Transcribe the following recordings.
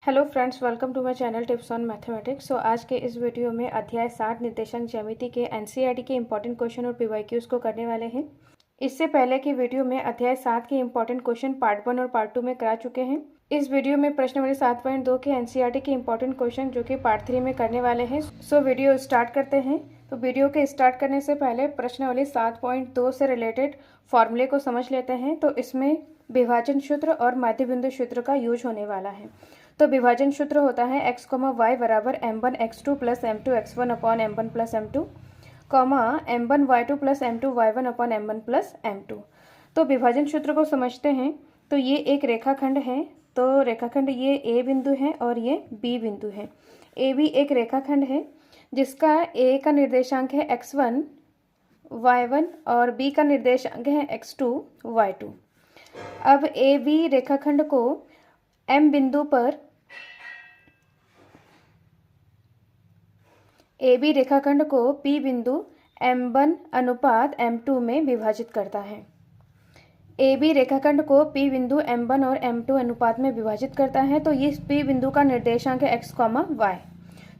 Hello friends, welcome to my channel tips on mathematics. So आज के इस video में अध्याय 60 निर्देशांक ज्यामिति के एनसीईआरटी के इंपॉर्टेंट क्वेश्चन और पीवाईक्यूज को करने वाले हैं। इससे पहले की वीडियो में अध्याय 7 के इंपॉर्टेंट क्वेश्चन पार्ट 1 और पार्ट 2 में करा चुके हैं। इस वीडियो में प्रश्न नंबर 7.2 के एनसीईआरटी के इंपॉर्टेंट क्वेश्चन जो कि पार्ट 3 में करने वाले हैं। सो वीडियो स्टार्ट करते हैं। तो वीडियो के स्टार्ट करने से पहले प्रश्नावली 7.2 से रिलेटेड फॉर्मूले को समझ लेते हैं। तो इसमें विभाजन सूत्र और माध्य बिंदु सूत्र का यूज होने वाला है। तो विभाजन सूत्र होता है x, y बराबर m1 x2 plus m2 x1 upon m1 plus m2, m1 y2 plus m2 y1 upon m1 plus m2। तो विभाजन सूत्र को समझते हैं। तो ये एक रेखाखंड है। तो रेखाखंड ये a बिंदु है और ये b बिंदु है। a भी एक रेखाखंड है जिसका a का निर्देशांक है x1 y1 और b का निर्देशांक है x2 y2। अब a b रेखाखंड को m बिंदु पर ए बी रेखाखंड को P बिंदु m1 अनुपात m2 में विभाजित करता है। ए बी रेखाखंड को P बिंदु m1 और m2 अनुपात में विभाजित करता है। तो ये P बिंदु का निर्देशांक है x, y।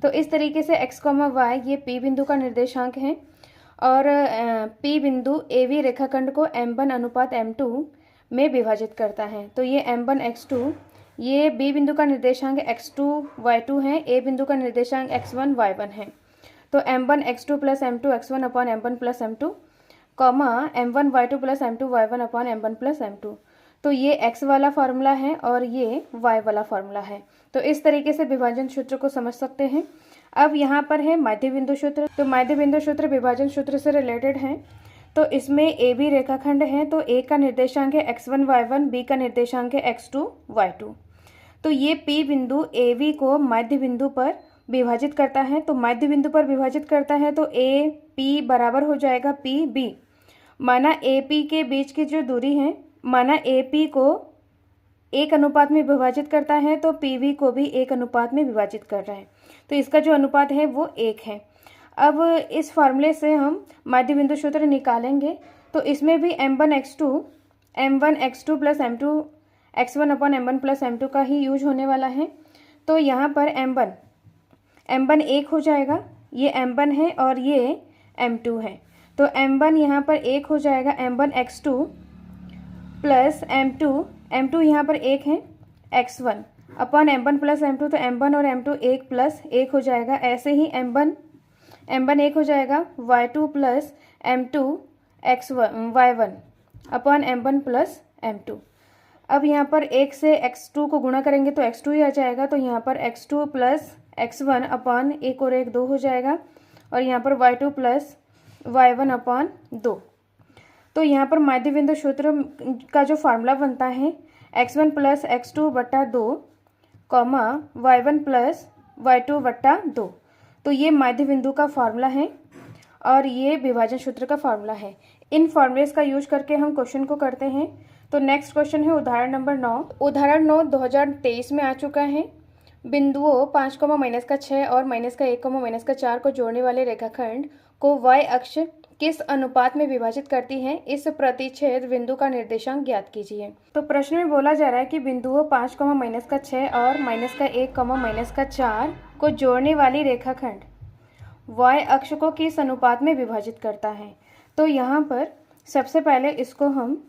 तो इस तरीके से x, y ये P बिंदु का निर्देशांक है और P बिंदु ए बी रेखाखंड को m1 अनुपात m2 में विभाजित करता है। तो ये m1 x2 ये B बिंदु का निर्देशांक x2 y2 है, A बिंदु का निर्देशांक x1 y1 है। तो m1 x2 plus m2 x1 upon m1 plus m2, m1 y2 plus m2 y1 upon m1 plus m2। तो ये x वाला फार्मूला है और ये y वाला फार्मूला है। तो इस तरीके से विभाजन सूत्र को समझ सकते हैं। अब यहाँ पर है माध्य बिंदु सूत्र। तो माध्य बिंदु सूत्र विभाजन सूत्र से रिलेटेड है। तो इसमें ए बी रेखाखंड है। तो ए का निर्देशांक है x1 y1, बी का निर्देशांक है x2 y2। तो ये P बिंदु ए बी को माध्य बिंदु पर विभाजित करता है। तो माध्य बिंदु पर विभाजित करता है तो ए पी बराबर हो जाएगा पी बी। माना ए पी के बीच की जो दूरी है, माना ए पी को एक अनुपात में विभाजित करता है तो पी बी को भी एक अनुपात में विभाजित कर रहा है। तो इसका जो अनुपात है वो 1 है। अब इस फार्मूले से हम माध्य बिंदु सूत्र निकालेंगे। तो इसमें भी m1 x2 plus m2 x1 upon m1 plus m2 का ही यूज होने वाला है। तो यहाँ पर m1 1 हो जाएगा, ये m1 है और ये m2 है। तो m1 यहाँ पर 1 हो जाएगा, m1 x2 प्लस m2 यहाँ पर 1 है x1 upon m1 plus m2। तो m1 और m2 1 प्लस 1 हो जाएगा। ऐसे ही m1 1 हो जाएगा y2 plus m2 y1 upon m1 plus m2। अब यहाँ पर 1 से x2 को गुणा करेंगे तो x2 ही आ जाएगा। तो यहाँ पर x2 प्लस x1 अपॉन 1 और 1 2 हो जाएगा और यहाँ पर y2 प्लस y1 अपॉन 2। तो यहाँ पर माध्य बिंदु सूत्र का जो फार्मूला बनता है x1 प्लस x2 बट्टा 2, y1 प्लस y2 बट्टा 2। तो ये माध्य बिंदु का फार्मूला है और ये विभाजन सूत्र का फार्मूला है। इन फार्मूलेस का यूज करके हम क्वेश्चन को करते हैं। तो नेक्स्ट क्वेश्चन है उदाहरण नंबर 9। उदाहरण 9 2023 में आ चुका है। बिंदुओं 5, -6 और -1, -4 को जोड़ने वाले रेखाखंड को y अक्ष किस अनुपात में विभाजित करती है, इस प्रतिच्छेद बिंदु का निर्देशांक ज्ञात कीजिए। तो प्रश्न में बोला जा रहा है कि बिंदुओं 5, -6 और -1, -4 को जोड़ने वाली रेखाखंड y अक्ष को किस अनुपात में विभाजित करता है। तो यहाँ पर सबसे पहले इसको हम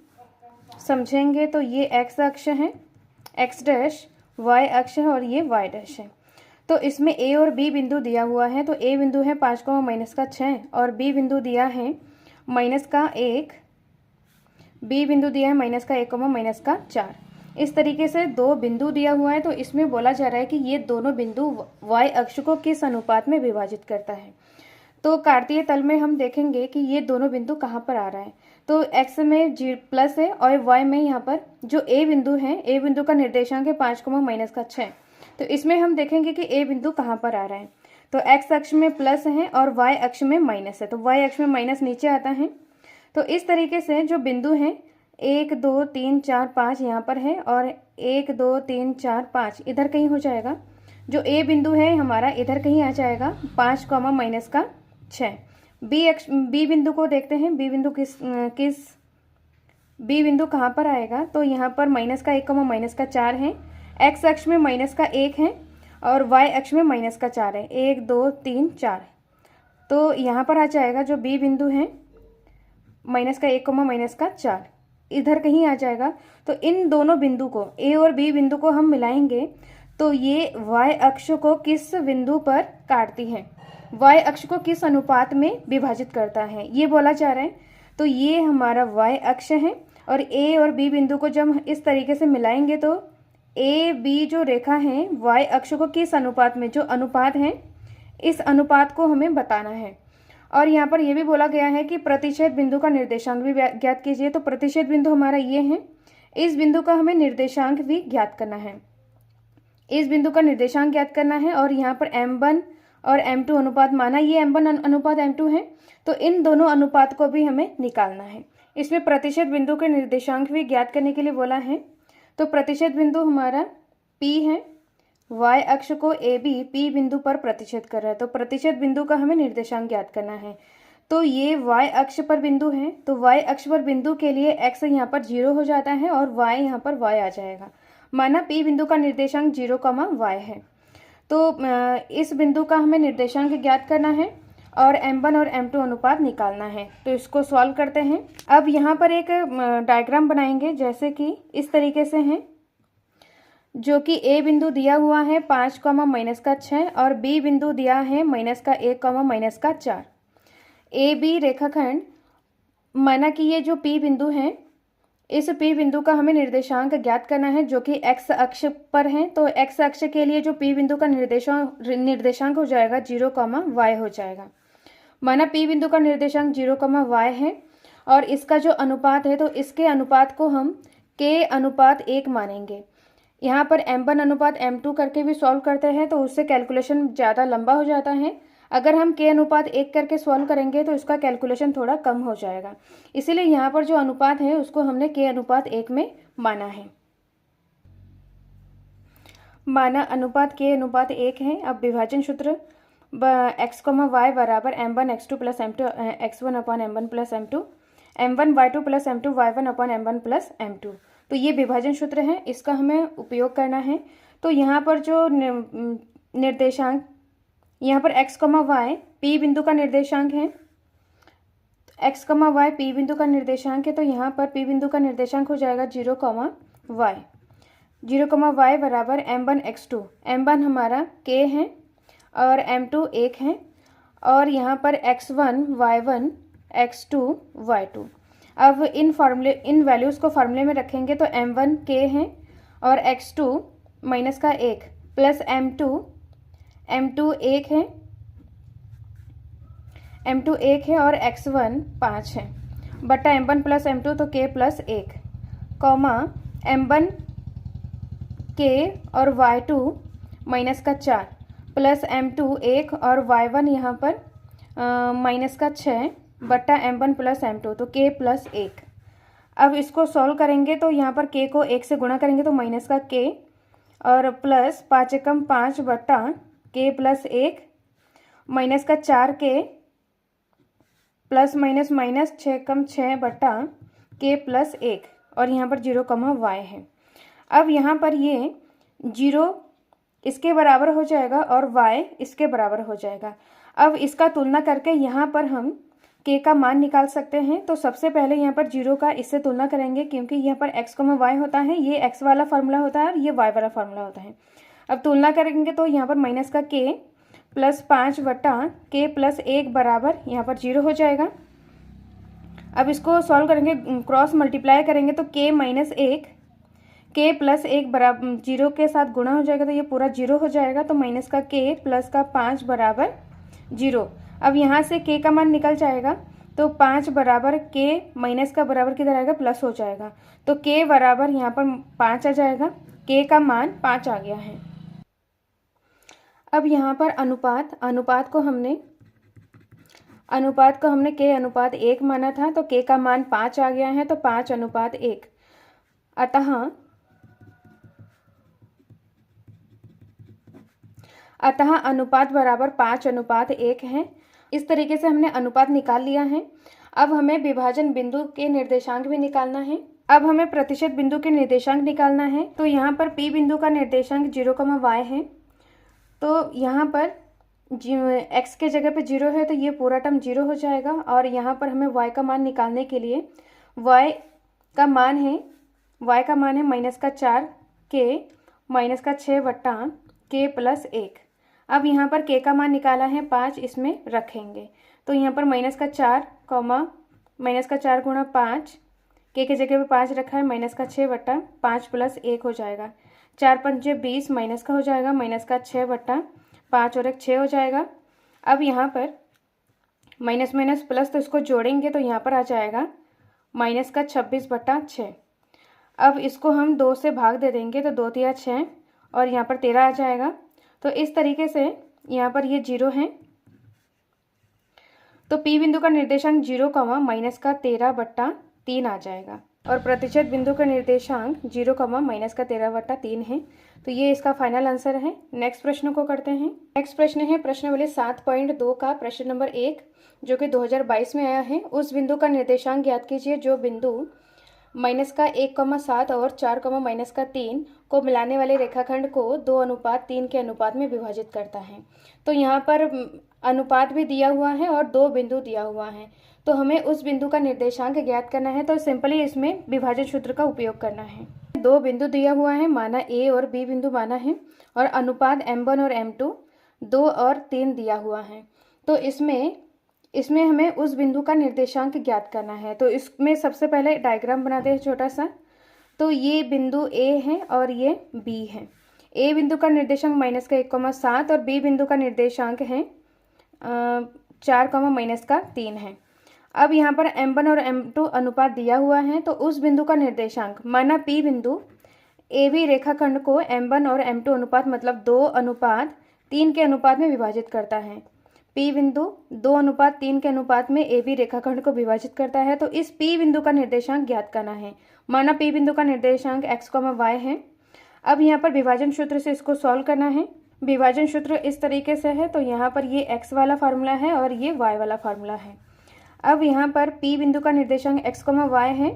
समझेंगे। तो ये x अक्ष है, x डैश, y अक्ष है और ये y डैश है। तो इसमें a और b बिंदु दिया हुआ है। तो a बिंदु है 5, -6 और b बिंदु दिया है -1, b बिंदु दिया है -1, -4। इस तरीके से दो बिंदु दिया हुआ है। तो इसमें बोला जा रहा है कि ये दोनों बिंदु y अक्ष को किस अनुपात में विभाजित करता है। तो कार्तीय तल में हम देखेंगे कि ये दोनों बिंदु कहाँ पर आ रहा है। तो x में प्लस है और y में यहाँ पर जो a बिंदु है, a बिंदु का निर्देशांक है 5, -6। तो इसमें हम देखेंगे कि a बिंदु कहाँ पर आ रहा है। तो x अक्ष में प्लस है और y अक्ष में माइनस है। तो y अक्ष में माइनस नीचे आता है। तो इस तरीके से जो बिंदु हैं 1 2 3 4 5 यहाँ पर है और 1 2 3 4 5 इधर कहीं हो जाएगा। जो a बिंदु है हमारा इधर कहीं आ जाएगा 5, -6। b बिंदु को देखते हैं। b बिंदु कहाँ पर आएगा। तो यहाँ पर -1, -4 है। एक्स अक्ष में माइनस का 1 है और वाई अक्ष में माइनस का 4 है, 1 2 3 4। तो यहाँ पर आ जाएगा जो बी बिंदु है माइनस का 1 माइनस का 4 इधर कहीं आ जाएगा। तो इन दोनों बिंदु को, ए और बी बिंदु को हम मिलाएंगे तो ये वाई अक्ष को किस बिंदु पर काटती है, वाई अक्ष को किस अनुपात में विभाजित करता है, ये बोला जा रहा है। तो ये हमारा वाई अक्ष है और ए और बी बिंदु को जब हम इस तरीके से मिलाएंगे तो ए बी जो रेखा है वाई अक्ष को किस अनुपात में, जो अनुपात है इस अनुपात को हमें बताना है। और यहाँ पर यह भी बोला गया है कि प्रतिच्छेद बिंदु का निर्देशांक भी ज्ञात कीजिए। तो प्रतिच्छेद बिंदु हमारा ये है, इस बिंदु का हमें निर्देशांक भी ज्ञात करना है, इस बिंदु का निर्देशांक ज्ञात करना है। और यहाँ पर m1 और m2 अनुपात माना, ये m1 अनुपात m2 है, तो इन दोनों अनुपात को भी हमें निकालना है। इसमें प्रतिच्छेद बिंदु के निर्देशांक भी ज्ञात करने के लिए बोला है। तो प्रतिच्छेद बिंदु हमारा P है, y अक्ष को AB P बिंदु पर प्रतिच्छेद कर रहा है, तो प्रतिच्छेद बिंदु का हमें निर्देशांक ज्ञात करना है। तो ये y अक्ष पर बिंदु है, तो y अक्ष पर बिंदु के लिए x यहाँ पर 0 हो जाता है और y यहाँ पर y आ जाएगा। माना P बिंदु का निर्देशांक 0, y है। तो इस बिंदु का हमें निर्देशांक ज्ञात करना है और m1 और m2 अनुपात निकालना है। तो इसको सॉल्व करते हैं। अब यहाँ पर एक डायग्राम बनाएंगे, जैसे कि इस तरीके से है, जो कि ए बिंदु दिया हुआ है 5, माइनस का 6 और बी बिंदु दिया है माइनस का 1, माइनस का 4। ए बी रेखाखंड, माना कि ये जो पी बिंदु है, इस पी बिंदु का हमें निर्देशांक ज्ञात करना है जो कि एक्स अक्ष पर है। तो एक्स अक्ष के लिए जो पी बिंदु का निर्देशांक हो जाएगा 0, y हो जाएगा। माना पी बिंदु का निर्देशांक 0, y है और इसका जो अनुपात है, तो इसके अनुपात को हम k अनुपात 1 मानेंगे। यहाँ पर m1 अनुपात m2 करके भी सॉल्व करते हैं तो उससे कैलकुलेशन ज़्यादा लंबा हो जाता है। अगर हम k अनुपात 1 करके सॉल्व करेंगे तो इसका कैलकुलेशन थोड़ा कम हो जाएगा, इसीलिए यहाँ पर जो अनुपात है उसको हमने k अनुपात 1 में माना है। माना अनुपात k अनुपात 1 है। अब विभाजन सूत्र x, y बराबर m1 x2 plus m2 x1 अपान m1 plus m2, m1 y2 plus m2 y1 अपान m1 प्लस m2। तो ये विभाजन सूत्र है, इसका हमें उपयोग करना है। तो यहाँ पर जो निर्देशांक, यहाँ पर x, y p बिंदु का निर्देशांक है, x, y p बिंदु का निर्देशांक है। तो यहाँ पर p बिंदु का निर्देशांक हो जाएगा 0, y 0, y बराबर m1 x2, m1 हमारा k है और m2 1 है और यहाँ पर x1 y1 x2 y2। अब इन वैल्यूज़ को फार्मूले में रखेंगे तो m1 k है और x2 माइनस का 1 प्लस m2 1 है, m2 1 है और x1 5 है बटा m1 प्लस m2 तो k प्लस 1, m1 k और y2 माइनस का 4 प्लस m2 1 और y1 यहाँ पर माइनस का 6 बट्टा m1 प्लस m2 तो k प्लस 1। अब इसको सॉल्व करेंगे तो यहाँ पर k को 1 से गुणा करेंगे तो माइनस का k और प्लस 5 एकम 5 बट्टा k प्लस 1 माइनस का 4k प्लस माइनस माइनस 6 एकम 6 बट्टा k प्लस 1 और यहाँ पर 0, y है। अब यहाँ पर ये 0 इसके बराबर हो जाएगा और y इसके बराबर हो जाएगा। अब इसका तुलना करके यहाँ पर हम k का मान निकाल सकते हैं। तो सबसे पहले यहाँ पर 0 का इससे तुलना करेंगे, क्योंकि यहाँ पर x, y होता है, ये x वाला फार्मूला होता है और ये y वाला फार्मूला होता है। अब तुलना करेंगे तो यहाँ पर माइनस का k प्लस 5 बट्टा k प्लस 1 बराबर यहाँ पर 0 हो जाएगा। अब इसको सॉल्व करेंगे, क्रॉस मल्टीप्लाई करेंगे तो k माइनस 1 k प्लस 1 बराबर 0 के साथ गुणा हो जाएगा तो ये पूरा 0 हो जाएगा। तो माइनस का k प्लस का 5 बराबर 0। अब यहाँ से k का मान निकल जाएगा तो 5 बराबर k माइनस का बराबर किधर आएगा, प्लस हो जाएगा। तो k बराबर यहाँ पर 5 आ जाएगा, k का मान 5 आ गया है। अब यहाँ पर अनुपात को हमने k अनुपात 1 माना था, तो k का मान 5 आ गया है, तो 5 अनुपात 1। अतः अनुपात बराबर 5 अनुपात 1 है। इस तरीके से हमने अनुपात निकाल लिया है। अब हमें विभाजन बिंदु के निर्देशांक भी निकालना है। अब हमें प्रतिशत बिंदु के निर्देशांक निकालना है। तो यहाँ पर P बिंदु का निर्देशांक 0, y है। तो यहाँ पर x के जगह पे 0 है तो ये पूरा टर्म 0 हो जाएगा। और यहाँ पर हमें y का मान निकालने के लिए y का मान है -4 k -6 वट्टा k + 1। अब यहाँ पर k का मान निकाला है 5, इसमें रखेंगे। तो यहाँ पर -4 गुणा 5, k के जगह पे 5 रखा है, -6 वट्टा 5 + 1 हो जाएगा। 4 पंजे 20 माइनस का हो जाएगा, -6 वट्टा 5 और 1 6 हो जाएगा। अब यहाँ पर माइनस माइनस प्लस, तो इसको जोड़ेंगे तो यहाँ पर आ जाएगा -26/6। अब इसको हम 2 से भाग दे देंगे तो 2 तिया 6 और यहाँ पर 13 आ जाएगा। तो इस तरीके से यहाँ पर ये 0 है। तो P बिंदु का निर्देशांक 0, -13/3 आ जाएगा। और प्रतिशत बिंदु का निर्देशांक 0, -13/3 है। तो ये इसका फाइनल आंसर है। नेक्स्ट प्रश्न को करते हैं। नेक्स्ट प्रश्न है प्रश्नावली 7.2 का प्रश्न नंबर 1, जो कि 2022 में आया है। उस बिंदु का निर्देशांक ज्ञात कीजिए जो बिंदु -1,7 और 4, -3 को मिलाने वाले रेखाखंड को 2:3 के अनुपात में विभाजित करता है। तो यहाँ पर अनुपात भी दिया हुआ है और 2 बिंदु दिया हुआ है। तो हमें उस बिंदु का निर्देशांक ज्ञात करना है। तो सिंपली इसमें विभाजन सूत्र का उपयोग करना है। 2 बिंदु दिया हुआ है, माना A और B बिंदु माना है, और अनुपात M1 और M2 2 और 3 दिया हुआ है। तो इसमें हमें उस बिंदु का निर्देशांक ज्ञात करना है। तो इसमें सबसे पहले डायग्राम बनाते हैं छोटा सा। तो ये बिंदु A है और ये B है। A बिंदु का निर्देशांक -1,7 और B बिंदु का निर्देशांक है 4, -3 है। अब यहाँ पर M1 और M2 अनुपात दिया हुआ है। तो उस बिंदु का निर्देशांक, माना P बिंदु AB रेखाखंड को M1 और M2 अनुपात मतलब 2:3 के अनुपात में विभाजित करता है। P बिंदु 2:3 के अनुपात में AB रेखाखंड को विभाजित करता है। तो इस P बिंदु का निर्देशांक ज्ञात करना है। माना P बिंदु का निर्देशांक x, y है। अब यहाँ पर विभाजन सूत्र से इसको सॉल्व करना है। विभाजन सूत्र इस तरीके से है। तो यहाँ पर ये x वाला फार्मूला है और ये y वाला फार्मूला है। अब यहाँ पर P बिंदु का निर्देशांक x, y है।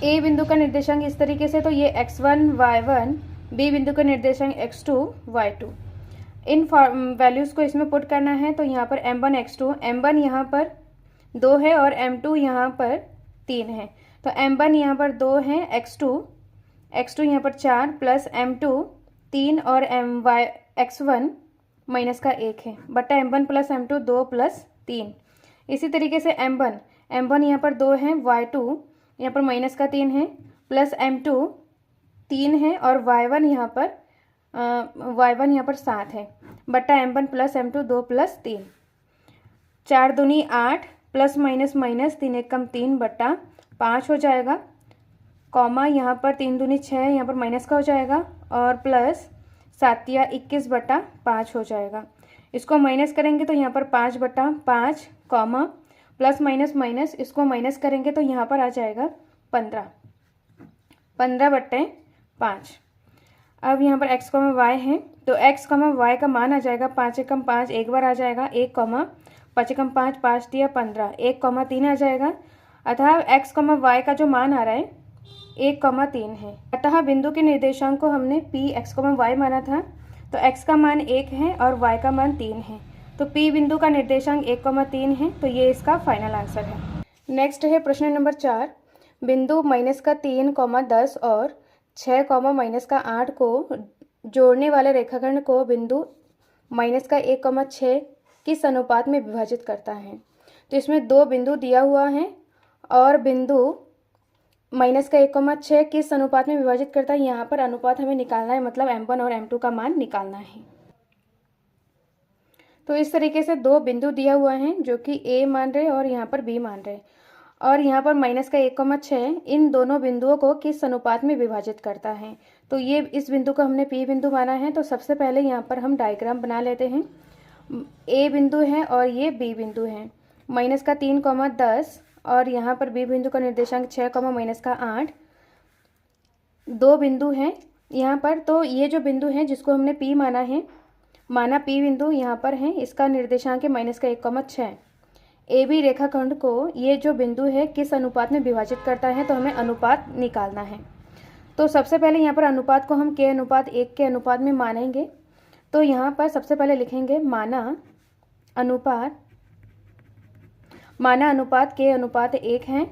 A बिंदु का निर्देशांक इस तरीके से, तो ये x1, y1, B बिंदु का निर्देशांक x2, y2। इन वैल्यूज़ को इसमें पुट करना है। तो यहाँ पर M1 x2, M1 यहाँ पर 2 है और M2 यहाँ पर 3 है। तो M1 यहाँ पर 2 है, x2 यहाँ पर 4 प्लस M2 3 और x1 -1 है, बटा M1 + M2 2 + 3। इसी तरीके से M1 यहाँ पर 2 है, y2 यहाँ पर -3 है, प्लस M2 3 है और y1 यहाँ पर 7 है, बटा M1 + M2 2 + 3। 4 दूनी 8 प्लस माइनस 3 एकम 3 बटा 5 हो जाएगा, कॉमा यहाँ पर 3 दूनी 6 यहाँ पर माइनस का हो जाएगा और प्लस 7 या 21 बटा 5 हो जाएगा। इसको माइनस करेंगे तो यहाँ पर 5 बटा 5, कॉमा प्लस माइनस इसको माइनस करेंगे तो यहाँ पर आ जाएगा 15 बटे 5। अब यहाँ पर x, y है। तो x, y का मान आ जाएगा 5 एकम 5 एक बार आ जाएगा 1, 5 एकम 5 5 दिया 15, 1, 3 आ जाएगा। अतः x, y का जो मान आ रहा है 1, 3 है। अतः बिंदु के निर्देशांक को हमने p, x, y माना था। तो x का मान 1 है और y का मान 3 है। तो P बिंदु का निर्देशांक 1, 3 है। तो ये इसका फाइनल आंसर है। नेक्स्ट है प्रश्न नंबर 4। बिंदु -3, 10 और 6, -8 को जोड़ने वाले रेखाखंड को बिंदु -1, 6 किस अनुपात में विभाजित करता है। तो इसमें 2 बिंदु दिया हुआ है और बिंदु -1, 6 किस अनुपात में विभाजित करता है, यहाँ पर अनुपात हमें निकालना है, मतलब M1 और M2 का मान निकालना है। तो इस तरीके से 2 बिंदु दिया हुआ है जो कि A मान रहे और यहाँ पर B मान रहे, और यहाँ पर -1, 6 इन दोनों बिंदुओं को किस अनुपात में विभाजित करता है। तो ये इस बिंदु को हमने P बिंदु माना है। तो सबसे पहले यहाँ पर हम डायग्राम बना लेते हैं। A बिंदु है और ये B बिंदु है। -3, 10 और यहाँ पर B बिंदु का निर्देशांक 6, -8 2 बिंदु हैं यहाँ पर। तो ये जो बिंदु है जिसको हमने P माना है, माना P बिंदु यहाँ पर है, इसका निर्देशांक है -1, 6। ए बी रेखाखंड को ये जो बिंदु है किस अनुपात में विभाजित करता है, तो हमें अनुपात निकालना है। तो सबसे पहले यहाँ पर अनुपात को हम k अनुपात 1 के अनुपात में मानेंगे। तो यहाँ पर सबसे पहले लिखेंगे माना अनुपात k अनुपात 1 है।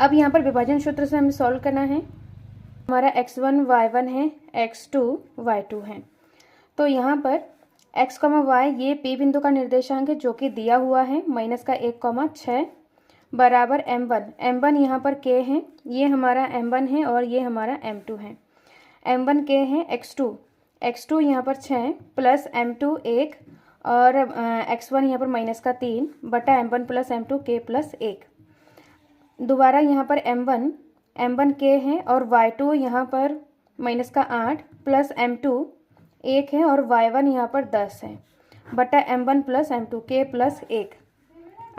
अब यहाँ पर विभाजन सूत्र से हमें सॉल्व करना है। हमारा x1 y1 है, x2 y2 है। तो यहाँ पर x, y ये P बिंदु का निर्देशांक है जो कि दिया हुआ है -1,6 बराबर m1 यहाँ पर k है, ये हमारा m1 है और ये हमारा m2 है। m1 k है, x2 यहाँ पर 6 प्लस m2 1 और x1 यहाँ पर -3 बटा m1 plus m2 k plus 1। दोबारा यहाँ पर m1 k है और y2 यहाँ पर -8 प्लस m2 1 है और y1 यहाँ पर 10 है बटा m1 plus m2 k plus 1।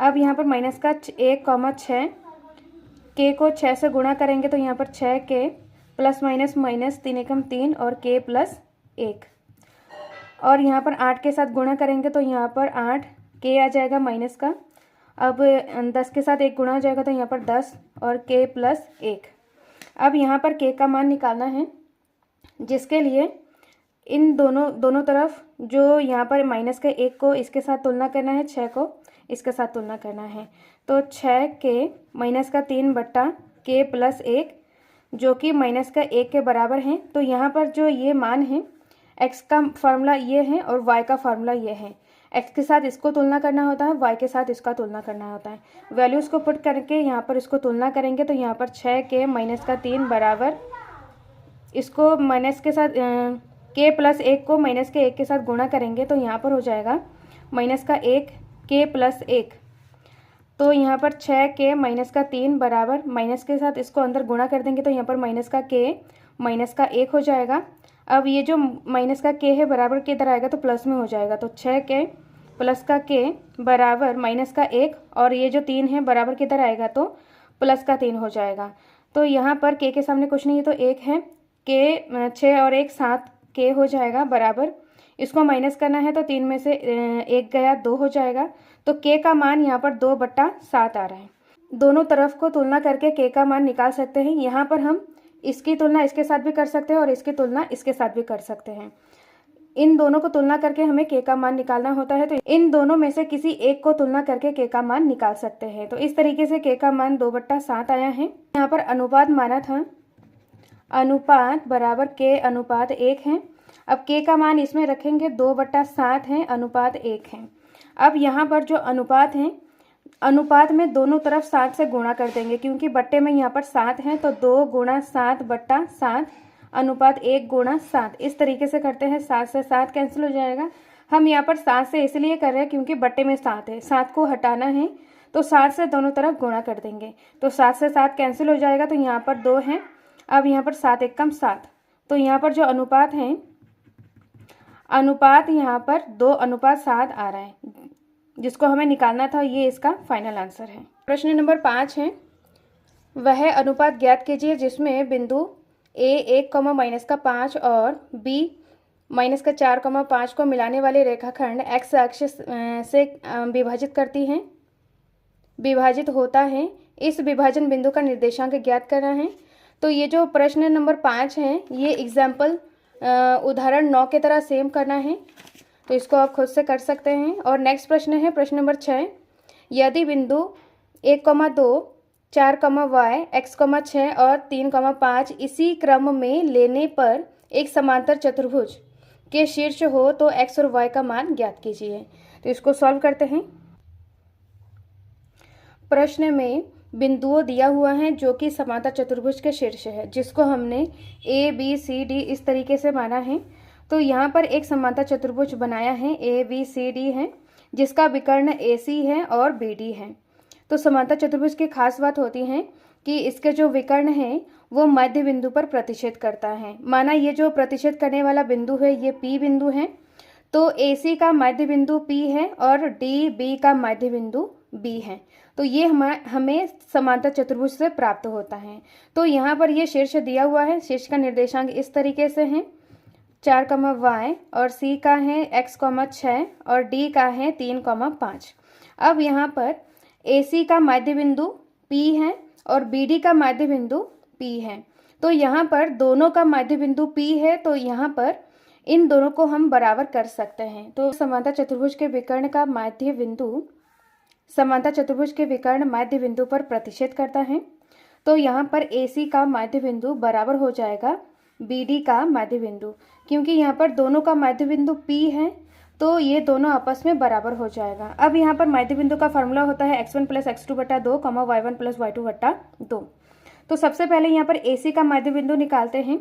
अब यहाँ पर -1,6 k को 6 से गुणा करेंगे तो यहाँ पर 6k प्लस माइनस 3 एकम 3 और k प्लस 1। और यहाँ पर 8 के साथ गुणा करेंगे तो यहाँ पर 8k आ जाएगा माइनस का। अब 10 के साथ 1 गुणा हो जाएगा तो यहाँ पर 10 और k प्लस 1। अब यहाँ पर k का मान निकालना है, जिसके लिए इन दोनों तरफ जो यहाँ पर माइनस के 1 को इसके साथ तुलना करना है, 6 को इसके साथ तुलना करना है। तो 6k -3 बटा k प्लस 1 जो कि -1 के बराबर है। तो यहाँ पर जो ये मान है x का फार्मूला ये है और y का फार्मूला ये है। x के साथ इसको तुलना करना होता है, y के साथ इसका तुलना करना होता है। वैल्यूज़ को पुट करके यहाँ पर इसको तुलना करेंगे तो यहाँ पर 6k -3 बराबर इसको माइनस के साथ k प्लस 1 को -1 के साथ गुणा करेंगे तो यहाँ पर हो जाएगा -1 k प्लस 1। तो यहाँ पर 6k -3 बराबर माइनस के साथ इसको अंदर गुणा कर देंगे तो यहाँ पर -1 हो जाएगा। अब ये जो -k है बराबर के इधर आएगा तो प्लस में हो जाएगा। तो 6k प्लस k बराबर -1 और ये जो 3 है बराबर के इधर आएगा तो प्लस 3 हो जाएगा। तो यहाँ पर k के सामने कुछ नहीं है तो 1 है, k 6 और 1 7 k हो जाएगा बराबर। इसको माइनस करना है तो 3 में से 1 गया 2 हो जाएगा। तो k का मान यहाँ पर 2/7 आ रहा है। दोनों तरफ को तुलना करके k का मान निकाल सकते हैं। यहाँ पर हम इसकी तुलना इसके साथ भी कर सकते हैं और इसकी तुलना इसके साथ भी कर सकते हैं। इन दोनों को तुलना करके हमें k का मान निकालना होता है, तो इन दोनों में से किसी एक को तुलना करके k का मान निकाल सकते हैं। तो इस तरीके से k का मान 2/7 आया है। यहाँ पर अनुपात माना था, अनुपात बराबर k अनुपात 1 है। अब k का मान इसमें रखेंगे 2/7 है, अनुपात 1 है। अब यहाँ पर जो अनुपात है, अनुपात में दोनों तरफ 7 से गुणा कर देंगे क्योंकि बट्टे में यहाँ पर 7 है। तो 2 गुणा 7/7 अनुपात 1 गुणा 7। इस तरीके से करते हैं, 7 से 7 कैंसिल हो जाएगा। हम यहाँ पर 7 से इसलिए कर रहे हैं क्योंकि बट्टे में 7 है, 7 को हटाना है तो 7 से दोनों तरफ गुणा कर देंगे। तो 7 से 7 कैंसिल हो जाएगा तो यहाँ पर 2 है। अब यहाँ पर 7 एकम 7। तो यहाँ पर जो अनुपात है, अनुपात यहाँ पर 2/7 आ रहा है, जिसको हमें निकालना था। ये इसका फाइनल आंसर है। प्रश्न नंबर 5 है, वह अनुपात ज्ञात कीजिए जिसमें बिंदु a 1, और b -4, को मिलाने वाले रेखाखंड x अक्ष से विभाजित होता है। इस विभाजन बिंदु का निर्देशांक ज्ञात करना है। तो ये जो प्रश्न नंबर 5 है ये एग्जाम्पल उदाहरण 9 की तरह सेम करना है, तो इसको आप खुद से कर सकते हैं। और नेक्स्ट प्रश्न है प्रश्न नंबर 6, यदि बिंदु 1, 2, 4, y, x, 6 और 3, 5 इसी क्रम में लेने पर एक समांतर चतुर्भुज के शीर्ष हो तो x और y का मान ज्ञात कीजिए। तो इसको सॉल्व करते हैं। प्रश्न में बिंदुओं दिया हुआ है जो कि समांतर चतुर्भुज के शीर्ष है, जिसको हमने a b c d इस तरीके से माना है। तो यहाँ पर एक समांतर चतुर्भुज बनाया है, a b c d है, जिसका विकर्ण AC है और BD है। तो समांतर चतुर्भुज की खास बात होती है कि इसके जो विकर्ण है वो मध्य बिंदु पर प्रतिच्छेद करता है। माना ये जो प्रतिच्छेद करने वाला बिंदु है ये P बिंदु है, तो AC का मध्य बिंदु P है और DB का मध्य बिंदु B है। तो ये हमें समांतर चतुर्भुज से प्राप्त होता है। तो यहाँ पर ये शीर्ष दिया हुआ है, शीर्ष का निर्देशांक इस तरीके से है 4, y और C का है x, 6 और D का है 3, 5। अब यहाँ पर AC का माध्य बिंदु P है और BD का माध्य बिंदु P है। तो यहाँ पर दोनों का माध्य बिंदु P है, तो यहाँ पर इन दोनों को हम बराबर कर सकते हैं। तो समांतर चतुर्भुज के विकर्ण का माध्य बिंदु समांतर चतुर्भुज के विकर्ण माध्य बिंदु पर प्रतिच्छेद करता है। तो यहाँ पर AC का माध्य बिंदु बराबर हो जाएगा BD का माध्य बिंदु, क्योंकि यहाँ पर दोनों का माध्य बिंदु P है, तो ये दोनों आपस में बराबर हो जाएगा। अब यहाँ पर माध्य बिंदु का फॉर्मूला होता है x1 + x2 / 2, y1 + y2 / 2। तो सबसे पहले यहाँ पर AC का माध्य बिंदु निकालते हैं।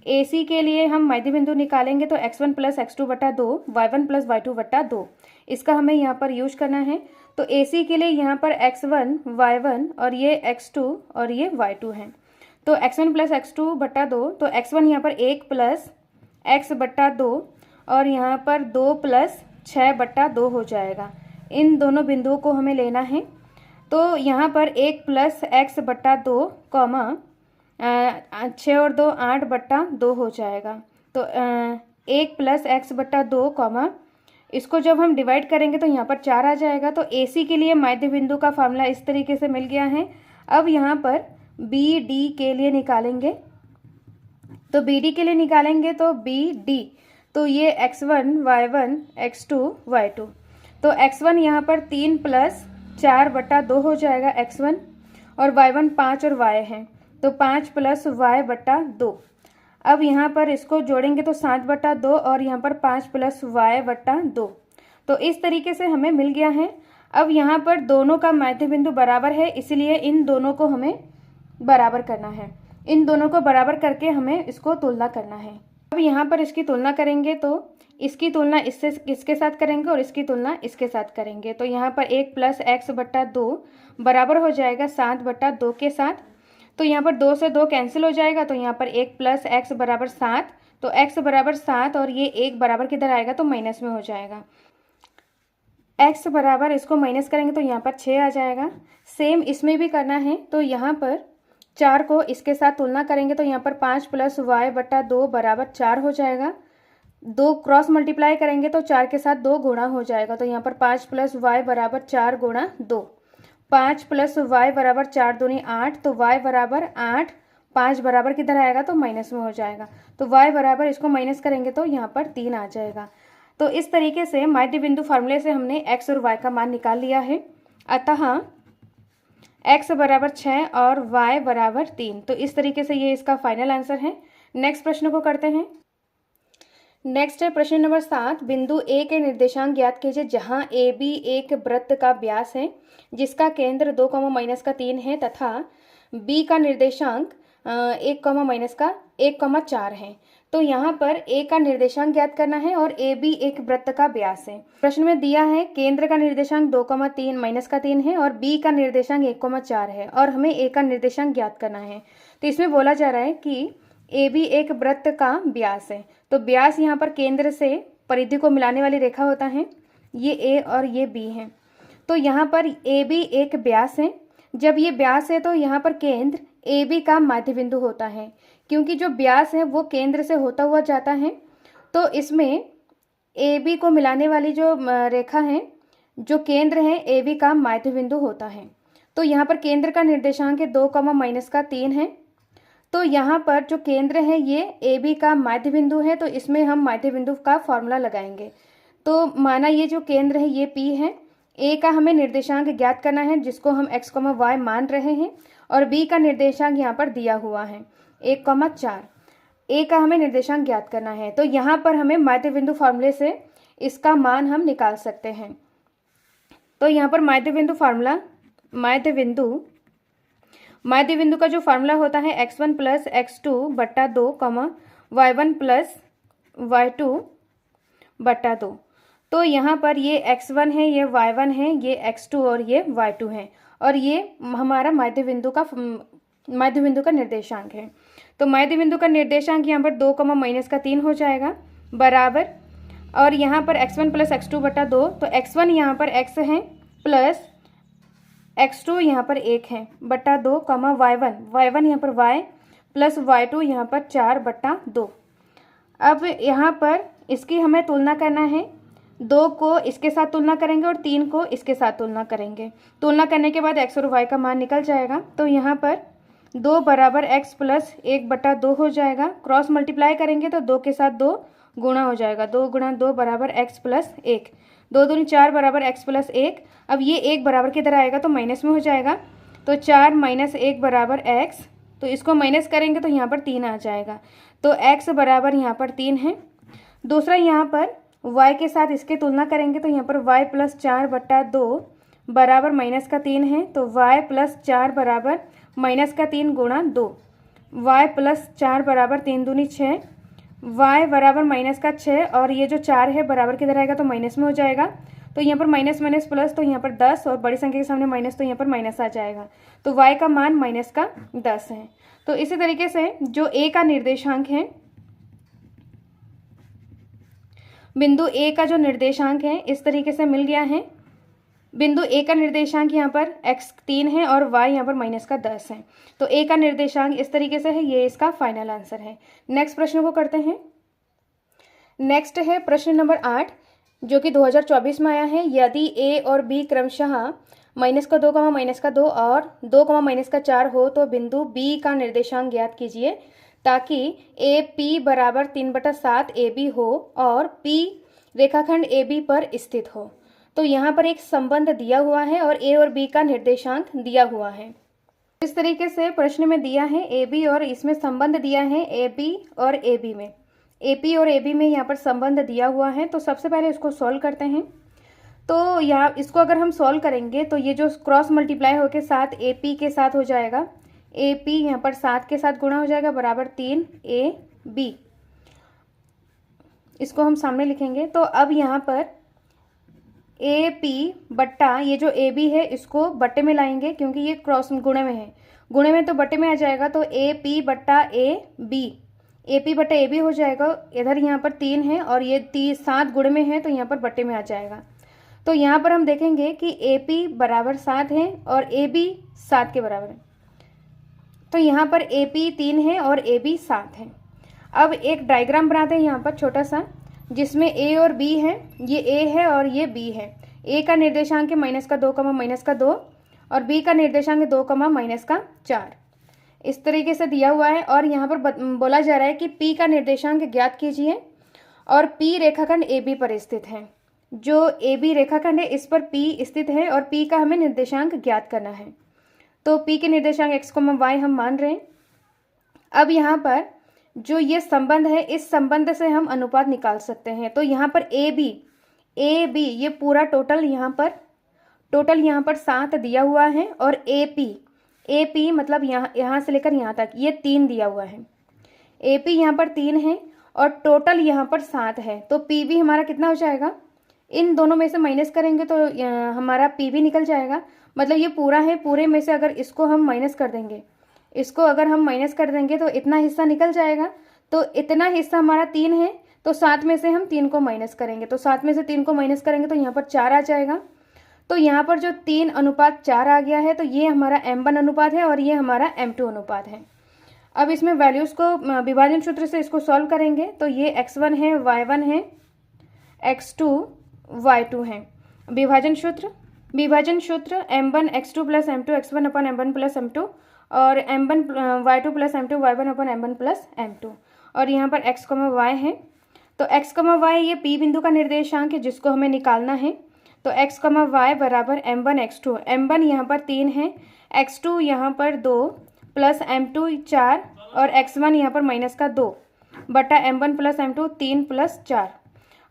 AC के लिए हम माध्य बिंदु निकालेंगे तो x1 + x2 / 2, y1 + y2 / 2, इसका हमें यहाँ पर यूज करना है। तो AC के लिए यहाँ पर x1 y1 और ये x2 और ये y2 है। तो x1 + x2 / 2, तो x1 यहाँ पर 1 + x / 2 और यहाँ पर 2 + 6 / 2 हो जाएगा। इन दोनों बिंदुओं को हमें लेना है। तो यहाँ पर 1 + x / 2, 6 और 2 8 / 2 हो जाएगा। तो 1 + x / 2, इसको जब हम डिवाइड करेंगे तो यहाँ पर 4 आ जाएगा। तो AC के लिए माध्य बिंदु का फॉर्मूला इस तरीके से मिल गया है। अब यहाँ पर BD के लिए निकालेंगे। तो BD के लिए निकालेंगे तो BD, तो ये x1 y1 x2 y2, तो x1 यहाँ पर 3 + 4 / 2 हो जाएगा x1, और y1 5 और y है, तो 5 + y / 2। अब यहाँ पर इसको जोड़ेंगे तो 7 / 2 और यहाँ पर 5 + y / 2। तो इस तरीके से हमें मिल गया है। अब यहाँ पर दोनों का माध्य बिंदु बराबर है, इसलिए इन दोनों को हमें बराबर करना है। इन दोनों को बराबर करके हमें इसको तुलना करना है। अब यहाँ पर इसकी तुलना करेंगे तो इसकी तुलना इसके साथ करेंगे और इसकी तुलना इसके साथ करेंगे। तो यहाँ पर 1 + x / 2 बराबर हो जाएगा 7 / 2 के साथ। तो यहाँ पर 2 से 2 कैंसिल हो जाएगा, तो यहाँ पर 1 + x = 7, तो x = 7 और ये 1 बराबर किधर आएगा तो माइनस में हो जाएगा। x बराबर इसको माइनस करेंगे तो यहाँ पर 6 आ जाएगा। सेम इसमें भी करना है। तो यहाँ पर 4 को इसके साथ तुलना करेंगे तो यहाँ पर 5 + y / 2 = 4 हो जाएगा। 2 क्रॉस मल्टीप्लाई करेंगे तो 4 के साथ 2 गुणा हो जाएगा। तो यहाँ पर 5 + y = 4 × 2, 5 + y = 4 दूनी 8, तो y = 8, 5 बराबर किधर आएगा तो माइनस में हो जाएगा। तो y बराबर इसको माइनस करेंगे तो यहाँ पर 3 आ जाएगा। तो इस तरीके से माध्य बिंदु फार्मूले से हमने x और y का मान निकाल लिया है। अतः x = 6 और y = 3। तो इस तरीके से ये इसका फाइनल आंसर है। नेक्स्ट प्रश्न को करते हैं। नेक्स्ट है प्रश्न नंबर 7। बिंदु A के निर्देशांक ज्ञात कीजिए जहां AB एक वृत्त का व्यास है जिसका केंद्र 2, -3 है तथा B का निर्देशांक 1, है। तो यहाँ पर A का निर्देशांक ज्ञात करना है और AB एक वृत्त का व्यास है। प्रश्न में दिया है केंद्र का निर्देशांक 2, -3 है और B का निर्देशांक 1, है और हमें A का निर्देशांक ज्ञात करना है। तो इसमें बोला जा रहा है कि AB एक वृत्त का व्यास है। तो व्यास यहाँ पर केंद्र से परिधि को मिलाने वाली रेखा होता है, ये A और ये B है। तो यहाँ पर AB एक व्यास है। जब ये व्यास है तो यहाँ पर केंद्र AB का माध्य बिंदु होता है, क्योंकि जो व्यास है वो केंद्र से होता हुआ जाता है। तो इसमें AB को मिलाने वाली जो रेखा है, जो केंद्र है AB का माध्य बिंदु होता है। तो यहाँ पर केंद्र का निर्देशांक है 2, -3 है। तो यहाँ पर जो केंद्र है ये AB का माध्य बिंदु है, तो इसमें हम माध्य बिंदु का फॉर्मूला लगाएंगे। तो माना ये जो केंद्र है ये P है। A का हमें निर्देशांक ज्ञात करना है जिसको हम x, y मान रहे हैं, और B का निर्देशांक यहाँ पर दिया हुआ है 1, 4। A का हमें निर्देशांक ज्ञात करना है। तो यहाँ पर हमें माध्य बिंदु फॉर्मूले से इसका मान हम निकाल सकते हैं। तो यहाँ पर माध्य बिंदु फार्मूला, माध्य बिंदु का जो फार्मूला होता है x1 + x2 / 2, y1 + y2 / 2। तो यहाँ पर ये x1 है, ये y1 है, ये x2 और ये y2 है, और ये हमारा माध्य बिंदु का निर्देशांक है। तो माध्य बिंदु का निर्देशांक यहाँ पर 2, -3 हो जाएगा बराबर, और यहाँ पर x1 + x2 / 2, तो x1 यहाँ पर x है प्लस x2 यहाँ पर 1 है / 2, y1 यहाँ पर y प्लस y2 यहाँ पर 4 / 2। अब यहाँ पर इसकी हमें तुलना करना है। 2 को इसके साथ तुलना करेंगे और 3 को इसके साथ तुलना करेंगे। तुलना करने के बाद x और y का मान निकल जाएगा। तो यहाँ पर 2 बराबर x प्लस 1/2 हो जाएगा। क्रॉस मल्टीप्लाई करेंगे तो 2 के साथ 2 गुणा हो जाएगा। 2 गुणा 2 बराबर x प्लस 1। 2 दूनी 4 बराबर x प्लस 1। अब ये 1 बराबर किधर आएगा तो माइनस में हो जाएगा। तो 4 माइनस 1 बराबर x। तो इसको माइनस करेंगे तो यहाँ पर 3 आ जाएगा। तो x बराबर यहाँ पर 3 है। दूसरा यहाँ पर y के साथ इसके तुलना करेंगे तो यहाँ पर y प्लस 4/2 बराबर माइनस का 3 है। तो y प्लस 4 बराबर माइनस का 3 गुणा 2। y प्लस 4 बराबर 3 दूनी 6। y बराबर माइनस का 6 और ये जो 4 है बराबर किधर आएगा तो माइनस में हो जाएगा। तो यहाँ पर माइनस माइनस प्लस, तो यहाँ पर 10 और बड़ी संख्या के सामने माइनस, तो यहाँ पर माइनस आ जाएगा। तो y का मान माइनस का 10 है। तो इसी तरीके से जो a का निर्देशांक है, बिंदु a का जो निर्देशांक है इस तरीके से मिल गया है। बिंदु a का निर्देशांक यहाँ पर x 3 है और y यहाँ पर माइनस का 10 है। तो a का निर्देशांक इस तरीके से है, ये इसका फाइनल आंसर है। नेक्स्ट प्रश्न को करते हैं। नेक्स्ट है प्रश्न नंबर 8 जो कि 2024 में आया है। यदि a और b क्रमशः -2, -2 और 2, -4 हो तो बिंदु b का निर्देशांक ज्ञात कीजिए ताकि ए पी बराबर 3/7 AB हो और p रेखाखंड AB पर स्थित हो। तो यहाँ पर एक संबंध दिया हुआ है और a और b का निर्देशांक दिया हुआ है। इस तरीके से प्रश्न में दिया है AB और इसमें संबंध दिया है AB और AB में। AP और AB में यहाँ पर संबंध दिया हुआ है। तो सबसे पहले इसको सॉल्व करते हैं। तो यहाँ इसको अगर हम सॉल्व करेंगे तो ये जो क्रॉस मल्टीप्लाई होकर 7 AP के साथ हो जाएगा। AP यहाँ पर 7 के साथ गुणा हो जाएगा बराबर 3 AB। इसको हम सामने लिखेंगे। तो अब यहाँ पर AP बट्टा ये जो AB है इसको बट्टे में लाएंगे क्योंकि ये क्रॉस गुणे में है। गुणे में तो बट्टे में आ जाएगा। तो AP बट्टा AB, AP बट्टा AB हो जाएगा। इधर यहाँ पर 3 है और ये 7 गुणे में है तो यहाँ पर बट्टे में आ जाएगा। तो यहाँ पर हम देखेंगे कि AP बराबर 7 है और AB 7 के बराबर है। तो यहाँ पर AP 3 है और AB 7 है। अब एक डायग्राम बनाते हैं यहाँ पर छोटा सा, जिसमें A और B है। ये A है और ये B है। A का निर्देशांक है -2, -2 और B का निर्देशांक है 2, -4। इस तरीके से दिया हुआ है और यहाँ पर बोला जा रहा है कि P का निर्देशांक ज्ञात कीजिए और P रेखाखंड AB पर स्थित है। जो AB रेखाखंड है इस पर P स्थित है और P का हमें निर्देशांक ज्ञात करना है। तो P के निर्देशांक x, y हम मान रहे हैं। अब यहाँ पर जो ये संबंध है इस संबंध से हम अनुपात निकाल सकते हैं। तो यहाँ पर AB ये पूरा टोटल यहाँ पर 7 दिया हुआ है और AP मतलब यहाँ से लेकर यहाँ तक ये 3 दिया हुआ है। AP यहाँ पर 3 है और टोटल यहाँ पर 7 है। तो PB हमारा कितना हो जाएगा, इन दोनों में से माइनस करेंगे तो हमारा PB निकल जाएगा। मतलब ये पूरा है, पूरे में से अगर इसको हम माइनस कर देंगे, तो इतना हिस्सा निकल जाएगा। तो इतना हिस्सा हमारा 3 है तो 7 में से हम 3 को माइनस करेंगे। तो 7 में से 3 को माइनस करेंगे तो यहाँ पर 4 आ जाएगा। तो यहाँ पर जो 3:4 आ गया है तो ये हमारा M1 अनुपात है और ये हमारा M2 अनुपात है। अब इसमें वैल्यूज़ को विभाजन सूत्र से इसको सॉल्व करेंगे तो ये x1 है, y1 है, x2 y2 है। विभाजन सूत्र M1 x2 plus M2 x1 अपन M1 प्लस M2 और M1 y2 plus M2 y1 अपन M1 प्लस M2 और यहाँ पर x, y है। तो x, y ये P बिंदु का निर्देशांक है जिसको हमें निकालना है। तो x, y बराबर M1 x2, M1 यहाँ पर 3 है, x2 यहाँ पर 2 प्लस M2 4 और x1 यहाँ पर -2 बटा M1 प्लस M2 3 प्लस 4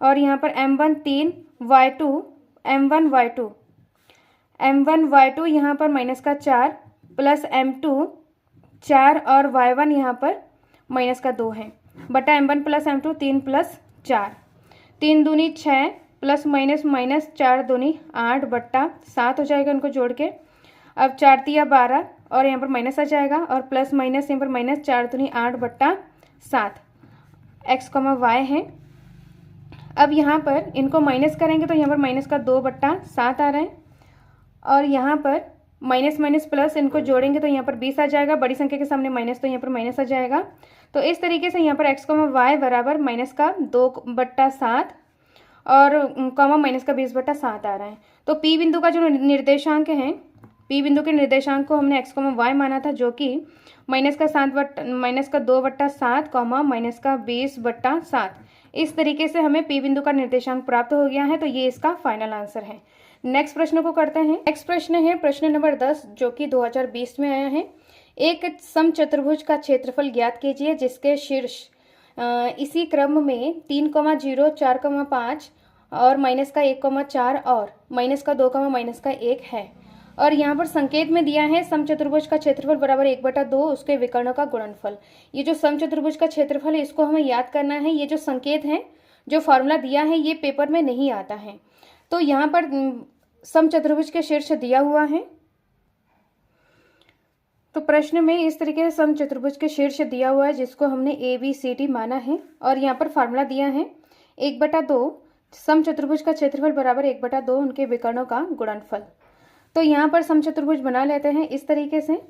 और यहाँ पर M1 3 y2 M1 y2 यहाँ पर -4 प्लस M2 4 और y1 यहाँ पर -2 है बटा M1 प्लस M2 3 प्लस 4। 3 दूनी 6 प्लस माइनस 4 दूनी 8 बट्टा 7 हो जाएगा इनको जोड़ के। अब 4 तिया 12 और यहाँ पर माइनस आ जाएगा और प्लस माइनस यहाँ पर -4 दूनी 8 बट्टा 7 x, y है। अब यहाँ पर इनको माइनस करेंगे तो यहाँ पर -2 बट्टा 7 आ रहा है और यहाँ पर माइनस प्लस इनको जोड़ेंगे तो यहाँ पर 20 आ जाएगा। बड़ी संख्या के सामने माइनस तो यहाँ पर माइनस आ जाएगा। तो इस तरीके से यहाँ पर x, y बराबर -2 बट्टा 7 और कॉमा माइनस का 20/7 आ रहा है। तो पी बिंदु का जो निर्देशांक है, पी बिंदु के निर्देशांक को हमने x, y माना था, जो कि माइनस का 2/7 कॉमा माइनस का 20/7। इस तरीके से हमें पी बिंदु का निर्देशांक प्राप्त हो गया है। तो ये इसका फाइनल आंसर है। नेक्स्ट प्रश्न को करते हैं। नेक्स्ट प्रश्न है प्रश्न नंबर 10, जो कि 2020 में आया है। एक समचतुर्भुज का क्षेत्रफल ज्ञात कीजिए जिसके शीर्ष इसी क्रम में 3,0, 4,5 और माइनस का 1,4 और माइनस का 2, माइनस का 1 है। और यहाँ पर संकेत में दिया है समचतुर्भुज का क्षेत्रफल बराबर 1/2 उसके विकर्णों का गुणनफल। ये जो समचतुर्भुज का क्षेत्रफल है इसको हमें याद करना है। ये जो संकेत है, जो फॉर्मूला दिया है, ये पेपर में नहीं आता है। तो यहाँ पर समचतुर्भुज के शीर्ष दिया हुआ है। तो प्रश्न में इस तरीके से समचतुर्भुज के शीर्ष दिया हुआ है जिसको हमने ABCD माना है। और यहाँ पर फार्मूला दिया है 1/2 समचतुर्भुज का क्षेत्रफल बराबर 1/2 उनके विकर्णों का गुणनफल। तो यहाँ पर समचतुर्भुज बना लेते हैं इस तरीके से।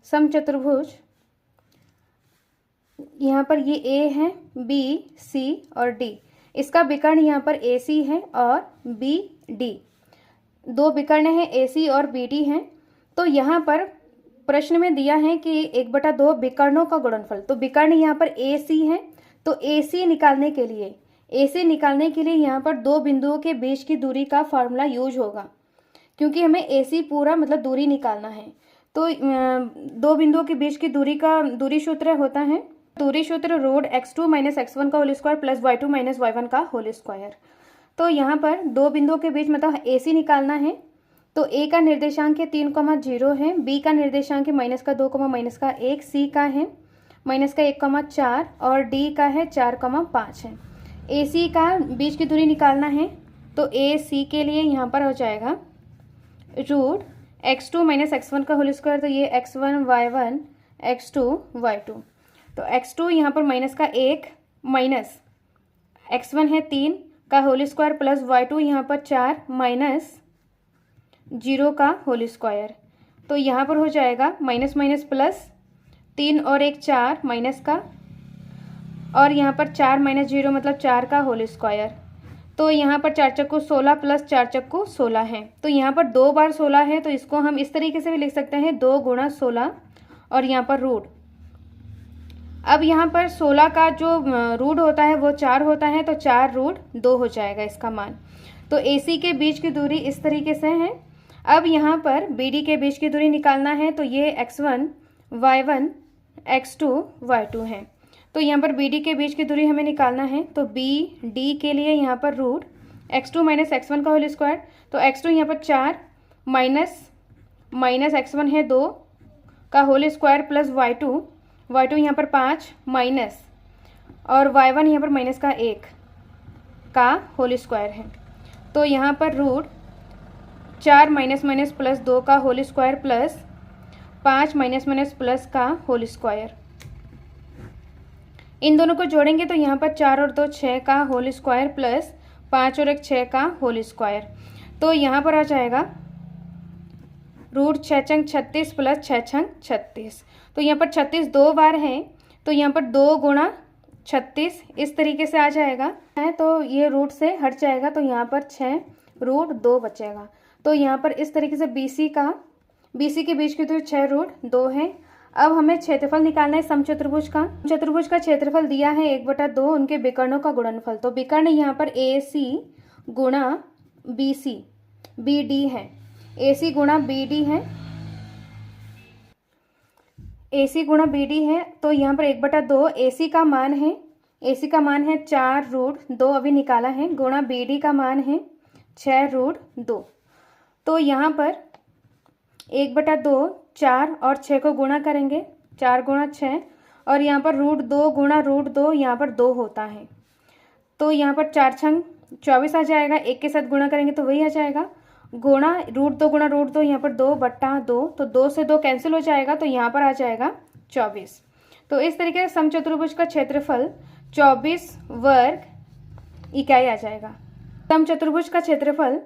समचतुर्भुज यहाँ पर ये A है, B, C और D। इसका विकर्ण यहाँ पर AC है और BD। दो विकर्ण हैं AC और BD हैं। तो यहाँ पर प्रश्न में दिया है कि 1/2 विकर्णों का गुणनफल। तो विकर्ण यहाँ पर AC है। तो AC निकालने के लिए यहाँ पर दो बिंदुओं के बीच की दूरी का फॉर्मूला यूज होगा, क्योंकि हमें AC पूरा मतलब दूरी निकालना है। तो दो बिंदुओं के बीच की दूरी सूत्र होता है, दूरी सूत्र √x2 - x1 का whole square plus y2 - y1 का होल स्क्वायर। तो यहाँ पर दो बिंदुओं के बीच मतलब AC निकालना है। तो A का निर्देशांक है 3,0 है, B का निर्देशांक है माइनस का 2, माइनस का 1, C का है माइनस का 1,4 और D का है 4,5 है। AC का बीच की दूरी निकालना है। तो AC के लिए यहाँ पर हो जाएगा √x2 - x1 का होल स्क्वायर। तो ये x1 y1 x2 y2। तो x2 यहाँ पर माइनस का 1 माइनस x1 है 3 का होल स्क्वायर प्लस y2 यहाँ पर 4 माइनस 0 का होल स्क्वायर। तो यहाँ पर हो जाएगा माइनस माइनस प्लस 3 और 1 4 माइनस का, और यहाँ पर 4 - 0 मतलब 4 का होल स्क्वायर। तो यहाँ पर 4 चक्कू 16 प्लस 4 चक्कू 16 है। तो यहाँ पर 2 बार 16 है, तो इसको हम इस तरीके से भी लिख सकते हैं 2 × 16 और यहाँ पर रूट। अब यहाँ पर 16 का जो रूट होता है वो 4 होता है, तो 4√2 हो जाएगा इसका मान। तो AC के बीच की दूरी इस तरीके से है। अब यहाँ पर BD के बीच की दूरी निकालना है। तो ये x1 y1 x2 y2 है। तो यहाँ पर BD के बीच की दूरी हमें निकालना है। तो BD के लिए यहाँ पर √x2 - x1 का होल स्क्वायर। तो x2 यहाँ पर 4 माइनस x1 है 2 का होल स्क्वायर प्लस y2 यहाँ पर 5 माइनस और y1 यहाँ पर माइनस का 1 का होल स्क्वायर है। तो यहाँ पर √4 माइनस प्लस 2 का whole square plus 5 minus plus का होल स्क्वायर। इन दोनों को जोड़ेंगे तो यहाँ पर 4 और 2 6 का होल स्क्वायर प्लस 5 और 1 6 का होल स्क्वायर। तो यहाँ पर आ जाएगा √6 × 36 प्लस 6 × 36। तो यहाँ पर 36 2 बार है, तो यहाँ पर 2 × 36 इस तरीके से आ जाएगा है। तो ये रूट से हट जाएगा, तो यहाँ पर 6√2 बचेगा। तो यहाँ पर इस तरीके से BC के बीच की दूरी 6√2 है। अब हमें क्षेत्रफल निकालना है समचतुर्भुज का। चतुर्भुज का क्षेत्रफल दिया है 1/2 उनके विकर्णों का गुणनफल। तो विकर्ण यहाँ पर AC × BC BD है, AC × BD है, AC × BD है। तो यहाँ पर 1/2 AC का मान है 4√2 अभी निकाला है, गुणा BD का मान है 6√2। तो यहाँ पर 1/2 4 और 6 को गुणा करेंगे, 4 × 6 और यहाँ पर √2 × √2 यहाँ पर 2 होता है। तो यहाँ पर 4 × 24 आ जाएगा, 1 के साथ गुणा करेंगे तो वही आ जाएगा, गुणा √2 × √2 यहाँ पर 2/2। तो 2 से 2 कैंसिल हो जाएगा, तो यहाँ पर आ जाएगा 24। तो इस तरीके से समचतुर्भुज का क्षेत्रफल 24 वर्ग इकाई आ जाएगा। समचतुर्भुज का क्षेत्रफल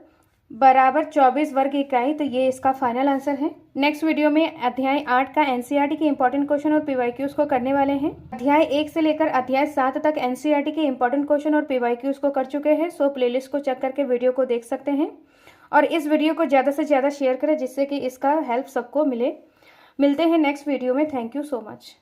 बराबर 24 वर्ग इकाई। तो ये इसका फाइनल आंसर है। नेक्स्ट वीडियो में अध्याय 8 का एनसीईआरटी के इंपॉर्टेंट क्वेश्चन और पीवाईक्यूज को करने वाले हैं। अध्याय 1 से लेकर अध्याय 7 तक एनसीईआरटी के इंपॉर्टेंट क्वेश्चन और पीवाईक्यूज को कर चुके हैं। सो प्लेलिस्ट को चेक करके वीडियो को देख सकते हैं और इस वीडियो को ज़्यादा से ज़्यादा शेयर करें जिससे कि इसका हेल्प सबको मिले। मिलते हैं नेक्स्ट वीडियो में। Thank you so much.